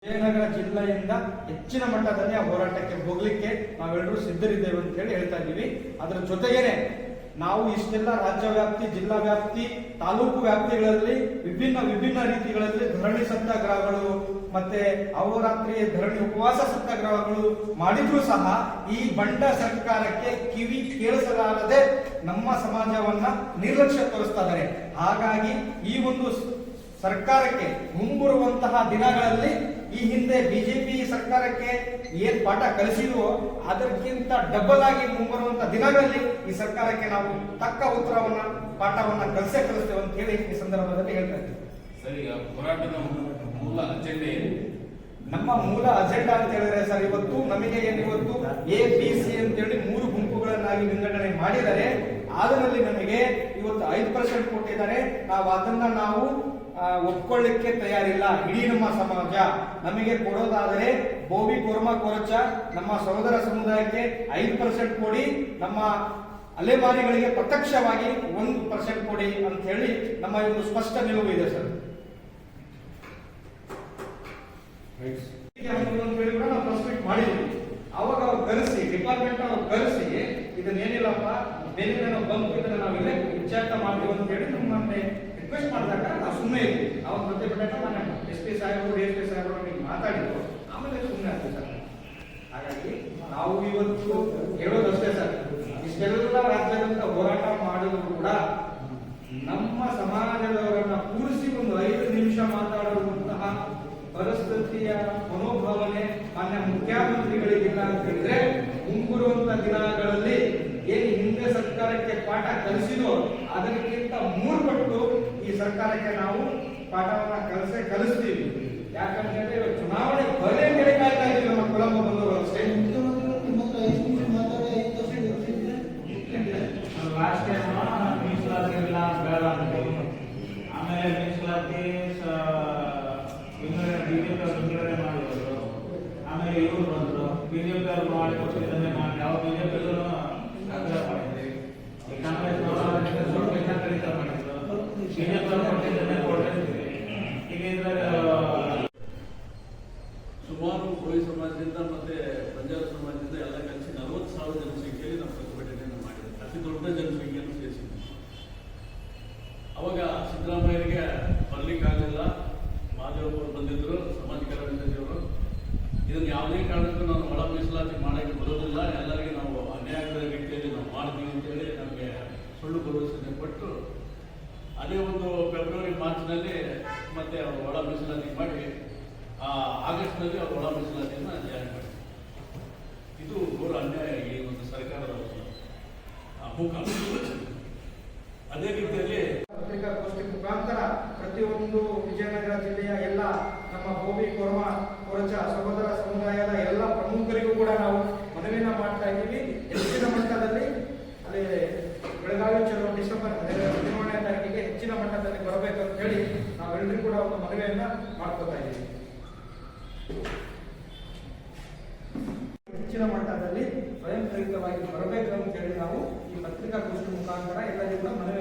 ವಿಜಯನಗರ ಜಿಲ್ಲೆಯಿಂದ ಹೆಚ್ಚಿನ ಮಟ್ಟದಲ್ಲಿ ಆ ಹೋರಾಟಕ್ಕೆ ಹೋಗ್ಲಿಕ್ಕೆ ನಾವೆಲ್ಲರೂ ಸಿದ್ಧರಿದ್ದೇವೆ ಅಂತ ಹೇಳಿ ಹೇಳ್ತಾ ಇದ್ದೀವಿ. ಅದರ ಜೊತೆಗೇನೆ ನಾವು ಇಷ್ಟೆಲ್ಲ ರಾಜ್ಯ ವ್ಯಾಪ್ತಿ, ಜಿಲ್ಲಾ ವ್ಯಾಪ್ತಿ, ತಾಲೂಕು ವ್ಯಾಪ್ತಿಗಳಲ್ಲಿ ವಿಭಿನ್ನ ರೀತಿಗಳಲ್ಲಿ ಧರಣಿ ಸತ್ಯಾಗ್ರಹಗಳು ಮತ್ತೆ ಅಹೋರಾತ್ರಿ ಧರಣಿ ಉಪವಾಸ ಸತ್ಯಾಗ್ರಹಗಳು ಮಾಡಿದ್ರೂ ಸಹ ಈ ಬಂಡ ಸರ್ಕಾರಕ್ಕೆ ಕಿವಿ ಕೇಳಿಸಲಾರದೆ ನಮ್ಮ ಸಮಾಜವನ್ನ ನಿರ್ಲಕ್ಷ್ಯ ತೋರಿಸ್ತಾ ಇದ್ದಾರೆ. ಹಾಗಾಗಿ ಈ ಒಂದು ಸರ್ಕಾರಕ್ಕೆ ಮುಂಬರುವಂತಹ ದಿನಗಳಲ್ಲಿ ಈ ಹಿಂದೆ ಬಿಜೆಪಿ ಸರ್ಕಾರಕ್ಕೆ ಏನ್ ಪಾಠ ಕಲಿಸಿದ್ವೋ ಅದಕ್ಕಿಂತ ಡಬಲ್ ಆಗಿ ಮುಂಬರುವಂತಹ ದಿನಗಳಲ್ಲಿ ಈ ಸರ್ಕಾರಕ್ಕೆ ನಾವು ತಕ್ಕ ಉತ್ತರವನ್ನ ಪಾಠವನ್ನ ಕಲಿಸ್ತೇವೆ ಅಂತ ಹೇಳಿ ಈ ಸಂದರ್ಭದಲ್ಲಿ ಹೇಳ್ತಾ ಇದ್ದೀವಿ. ಸರಿ, ಹೋರಾಟದ ಮೂಲ ಅಜೆಂಡೆ ನಮ್ಮ ಮೂಲ ಅಜೆಂಡಾ ಅಂತ ಹೇಳಿದ್ರೆ ಸರ್, ಇವತ್ತು ನಮಗೆ ಇವತ್ತು ABC ಅಂತ ಹೇಳಿ 3 ಗುಂಪುಗಳನ್ನಾಗಿ ವಿಂಗಡಣೆ ಮಾಡಿದರೆ ಅದರಲ್ಲಿ ನಮಗೆ ಇವತ್ತು 5% ಕೊಟ್ಟಿದ್ದಾರೆ. ನಾವು ಒಪ್ಕೊಳ್ಳಿಕ್ಕೆ ತಯಾರಿಲ್ಲ. ಇಡೀ ನಮ್ಮ ಸಮಾಜ ನಮಗೆ ಕೊಡೋದಾದರೆ ಬೋವಿ ಕೋರ್ಮಾ ಕೊರಚ ನಮ್ಮ ಸಹೋದರ ಸಮುದಾಯಕ್ಕೆ 5% ಕೊಡಿ, ನಮ್ಮ ಅಲೆಮಾರಿಗಳಿಗೆ ಪ್ರತ್ಯಕ್ಷವಾಗಿ 1% ಕೊಡಿ ಅಂತ ಹೇಳಿ ನಮ್ಮ ಒಂದು ಸ್ಪಷ್ಟ ನಿಲುವು ಇದೆ ಸರ್. ನಾವು ಪ್ರೆಸ್ ಮೀಟ್ ಮಾಡಿದ್ವಿ. ಅವಾಗ ಅವ್ರು ಕರೆಸಿ ಡಿಪಾರ್ಟ್ಮೆಂಟ್ ಅವ್ರು ಕರೆಸಿ ಇದನ್ನೇನಿಲ್ಲಪ್ಪ ಬೇರೆ ನಾವು ಬಂದು ಇದನ್ನ ನಾವಿಲ್ಲೇ ವಿಚಾರ ಮಾಡ್ತೀವಿ ಅಂತ ಹೇಳಿ ನಮ್ಮನ್ನೇ ರಿಕ್ವೆಸ್ಟ್ ಮಾಡಿದಾಗ ನಾವು ಸುಮ್ಮನೆ ಇದ್ವಿ. ಅವಾಗ ಪ್ರತಿಭಟನೆ ನಾನು SP ಸಾಹೇಬರು DSP ಸಾಹೇಬರು ಮಾತಾಡಿದ್ರು, ಆಮೇಲೆ ಸುಮ್ಮನೆ ಆಗ್ತದೆ ಸರ್. ಹಾಗಾಗಿ ನಾವು ಇವತ್ತು ಹೇಳೋದಷ್ಟೇ ಸರ್, ಇಷ್ಟೆಲ್ಲ ರಾಜ್ಯದಂತ ಹೋರಾಟ ಮಾಡಿದ್ರು ಕೂಡ ನಮ್ಮ ಸಮಾಜದವರನ್ನ ಕೂರಿಸಿ ಒಂದು 5 ನಿಮಿಷ ಮಾತಾಡುವಂತಹ ಪರಿಸ್ಥಿತಿಯ ಮನೋಭಾವನೆ ಮಾನ್ಯ ಮುಖ್ಯಮಂತ್ರಿಗಳಿಗಿಲ್ಲ ಅಂತ ಹೇಳಿದ್ರೆ ಮುಂಬರುವಂತಹ ದಿನಗಳಲ್ಲಿ ಏನು ಹಿಂದೆ ಸರ್ಕಾರಕ್ಕೆ ಪಾಠ ಕಲಿಸಿದೋ ಅದಕ್ಕಿಂತ 3 ಪಟ್ಟು ಈ ಸರ್ಕಾರಕ್ಕೆ ನಾವು ಪಾಠವನ್ನ ಕಲಿಸ್ತೀವಿ. ಯಾಕಂತಂದ್ರೆ ಚುನಾವಣೆ ಬರೇ ಮೇಲೆ ಕಾಯ್ತಾ ಇದ್ದೀವಿ. ನಮ್ಮ ಕೊಲಂಬ ಬಂದವರು ಅಷ್ಟೇ ಲಾಸ್ಟ್ ಟೈಮ್ ಮೀಸಲಾತಿ ಇಲ್ಲ ಬೇಡ ಅಂತ, ಆಮೇಲೆ ಮೀಸಲಾತಿ ಬಿಜೆಪಿ ವಿಂಗಡಣೆ ಮಾಡಿದ್ರು. ಆಮೇಲೆ ಇವರು ಬಂದ್ರು, ಬಿಜೆಪಿ ಅವರು ಮಾಡಿಕೊಟ್ಟಿದ್ದನ್ನೇ ಮಾಡಿ ಯಾವ ಬಿಜೆಪಿ ಆಗ್ರಹ ಮಾಡಿದ್ರಿ. ಕಾಂಗ್ರೆಸ್ ಕಡಿತ ಮಾಡಿದ್ರು, ಬಿಜೆಪಿ ಅವರು ಕೊಟ್ಟಿದ್ದನ್ನೇ ಕೊಟ್ಟಿರ್ತೀವಿ. ಈಗ ಸುಮಾರು ಕೋಳಿ ಸಮಾಜದಿಂದ ಮತ್ತೆ ಬಂಜಾರ ಸಮಾಜದಿಂದ ಎಲ್ಲ కలిಸಿ 40,000 ಜನಸಂಖ್ಯೆಯಲ್ಲಿ ನಾವು ಪ್ರತಿಭಟನೆಯನ್ನು ಮಾಡಿದ್ವಿ. ಅತಿ ದೊಡ್ಡ ಜನಸಂಖ್ಯೆಯನ್ನು ಸೇರಿಸಿದ್ವಿ. ಅವಾಗ ಸಿದ್ದರಾಮಯ್ಯರಿಗೆ ಬರ್ಲಿಕ್ಕಾಗಲಿಲ್ಲ. ಮಾದೇವಪ್ಪರು ಬಂದಿದ್ರು, ಸಮಾಜ ಕಲ್ಯಾಣ ಸಚಿವರು. ಇದನ್ನು ಯಾವುದೇ ಕಾರಣಕ್ಕೂ ನಾವು ಒಳ ಮೀಸಲಾತಿ ಮಾಡೋಕ್ಕೆ ಬರೋದಿಲ್ಲ, ಎಲ್ಲರಿಗೂ ನಾವು ಅನ್ಯಾಯದ ರೀತಿಯಲ್ಲಿ ನಾವು ಮಾಡ್ತೀವಿ ಅಂತೇಳಿ ನಮಗೆ ಸುಳ್ಳು ಭರವಸೆ ಕೊಟ್ಟು ಅದೇ ಒಂದು ಫೆಬ್ರವರಿ ಮಾರ್ಚ್ನಲ್ಲಿ ಮತ್ತೆ ಅವರು ಒಳ ಮೀಸಲಾತಿ ಮಾಡಿ ಆಗಸ್ಟ್ನಲ್ಲಿ ಅವರು ಒಳ ಮೀಸಲಾತಿಯನ್ನು ಜಾರಿ ಮಾಡಿದ್ರು. ಇದು ಘೋರ ಅನ್ಯಾಯ ಈ ಒಂದು ಸರ್ಕಾರದ ಮುಖಾಂತರ. ಅದೇ ರೀತಿಯಲ್ಲಿ ಪತ್ರಿಕಾಗೋಷ್ಠಿ ಮುಖಾಂತರ ಪ್ರತಿಯೊಂದು ವಿಜಯನಗರ ಜಿಲ್ಲೆಯ ಎಲ್ಲ ನಮ್ಮ ಬೋವಿ ಕೋರ್ಮಾ ಕೊರಚ ಸಹೋದರ ಸಮುದಾಯದ ಎಲ್ಲ ಪ್ರಮುಖರಿಗೂ ಕೂಡ ನಾವು ಮನವಿಯನ್ನ ಮಾಡ್ತಾ ಇದ್ದೀವಿ. ಹೆಚ್ಚಿನ ಮಟ್ಟದಲ್ಲಿ ಅಲ್ಲಿ ಬೆಳಗಾವಿ ಚಲೋ ಡಿಸೆಂಬರ್ 17ನೇ ತಾರೀಕಿಗೆ ಹೆಚ್ಚಿನ ಮಟ್ಟದಲ್ಲಿ ಬರಬೇಕಂತ ಹೇಳಿ ನಾವೆಲ್ಲರೂ ಕೂಡ ಒಂದು ಮನವಿಯನ್ನ ಮಾಡ್ಕೊತಾ ಇದ್ದೀವಿ. ಹೆಚ್ಚಿನ ಮಟ್ಟದಲ್ಲಿ ಸ್ವಯಂ ಪ್ರೇರಿತವಾಗಿ ಬರಬೇಕು ಅಂತ ಹೇಳಿ ನಾವು ಈ ಪತ್ರಿಕಾಗೋಷ್ಠಿ ಮುಖಾಂತರ ಎಲ್ಲರಿಗೂ ಕೂಡ ಮನವಿ